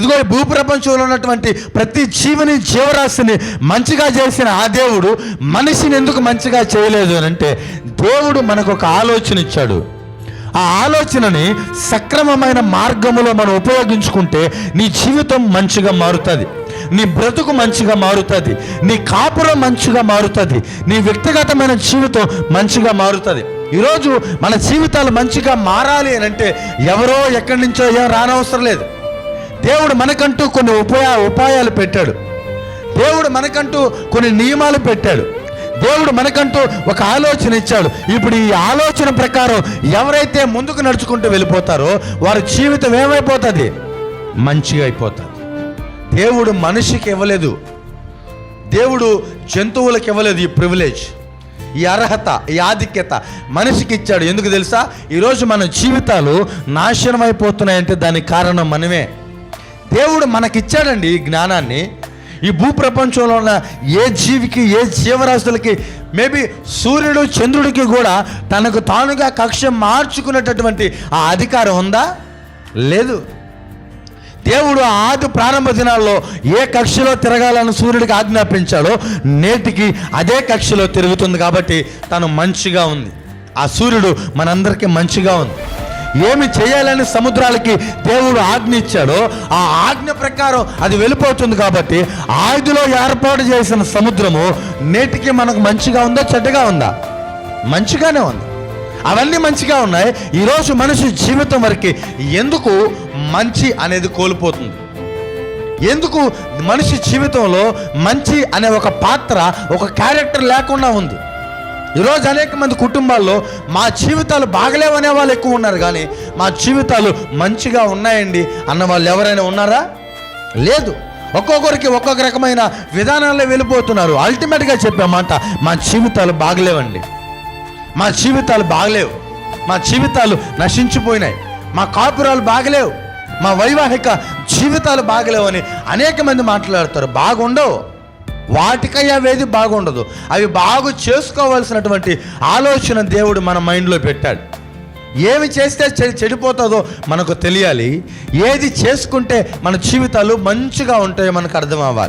ఇదిగో ఈ భూప్రపంచంలో ఉన్నటువంటి ప్రతి జీవిని జీవరాశిని మంచిగా చేసిన ఆ దేవుడు మనిషిని ఎందుకు మంచిగా చేయలేదు అని అంటే, దేవుడు మనకు ఒక ఆలోచన ఇచ్చాడు. ఆ ఆలోచనని సక్రమమైన మార్గములో మనం ఉపయోగించుకుంటే నీ జీవితం మంచిగా మారుతుంది, నీ బ్రతుకు మంచిగా మారుతుంది, నీ కాపురం మంచిగా మారుతుంది, నీ వ్యక్తిగతమైన జీవితం మంచిగా మారుతుంది. ఈరోజు మన జీవితాలు మంచిగా మారాలి అని అంటే ఎవరో ఎక్కడి నుంచో ఏం రానవసరం లేదు. దేవుడు మనకంటూ కొన్ని ఉపాయాలు పెట్టాడు. దేవుడు మనకంటూ కొన్ని నియమాలు పెట్టాడు. దేవుడు మనకంటూ ఒక ఆలోచన ఇచ్చాడు. ఇప్పుడు ఈ ఆలోచన ప్రకారం ఎవరైతే ముందుకు నడుచుకుంటూ వెళ్ళిపోతారో వారి జీవితం ఏమైపోతుంది? మంచిగా అయిపోతుంది. దేవుడు మనిషికి ఇవ్వలేదు, దేవుడు జంతువులకు ఇవ్వలేదు ఈ ప్రివిలేజ్, ఈ అర్హత, ఈ ఆధిక్యత మనిషికి ఇచ్చాడు. ఎందుకు తెలుసా? ఈరోజు మన జీవితాలు నాశనం అయిపోతున్నాయంటే దానికి కారణం మనమే. దేవుడు మనకిచ్చాడండి ఈ జ్ఞానాన్ని. ఈ భూప్రపంచంలో ఉన్న ఏ జీవికి, ఏ జీవరాశులకి, మేబీ సూర్యుడు చంద్రుడికి కూడా తనకు తానుగా కక్ష మార్చుకునేటటువంటి ఆ అధికారం ఉందా? లేదు. దేవుడు ఆది ప్రారంభ దినాల్లో ఏ కక్షలో తిరగాలని సూర్యుడికి ఆజ్ఞాపించాడో నేటికి అదే కక్షలో తిరుగుతుంది. కాబట్టి తను మంచిగా ఉంది. ఆ సూర్యుడు మనందరికీ మంచిగా ఉంది. ఏమి చేయాలని సముద్రాలకి దేవుడు ఆజ్ఞ ఇచ్చాడో ఆ ఆజ్ఞ ప్రకారం అది వెళ్ళిపోతుంది. కాబట్టి ఆదిలో ఏర్పాటు చేసిన సముద్రము నేటికి మనకు మంచిగా ఉందా, చెడ్డగా ఉందా? మంచిగానే ఉంది. అవన్నీ మంచిగా ఉన్నాయి. ఈరోజు మనిషి జీవితం వరకు ఎందుకు మంచి అనేది కోల్పోతుంది? ఎందుకు మనిషి జీవితంలో మంచి అనే ఒక పాత్ర, ఒక క్యారెక్టర్ లేకుండా ఉంది? ఈరోజు అనేక మంది కుటుంబాల్లో మా జీవితాలు బాగలేవనే వాళ్ళు ఎక్కువ ఉన్నారు, కానీ మా జీవితాలు మంచిగా ఉన్నాయండి అన్న వాళ్ళు ఎవరైనా ఉన్నారా? లేదు. ఒక్కొక్కరికి ఒక్కొక్క రకమైన విధానాల్లో వెళ్ళిపోతున్నారు. అల్టిమేట్గా చెప్పే మాట, మా జీవితాలు బాగలేవండి, మా జీవితాలు బాగలేవు, మా జీవితాలు నశించిపోయినాయి, మా కాపురాలు బాగలేవు, మా వైవాహిక జీవితాలు బాగలేవు అని అనేక మంది మాట్లాడతారు. బాగుండవు, వాటికయ్యా వేది బాగుండదు. అవి బాగు చేసుకోవాల్సినటువంటి ఆలోచన దేవుడు మన మైండ్లో పెట్టాడు. ఏమి చేస్తే చెడిపోతుందో మనకు తెలియాలి, ఏది చేసుకుంటే మన జీవితాలు మంచిగా ఉంటాయో మనకు అర్థం అవ్వాలి.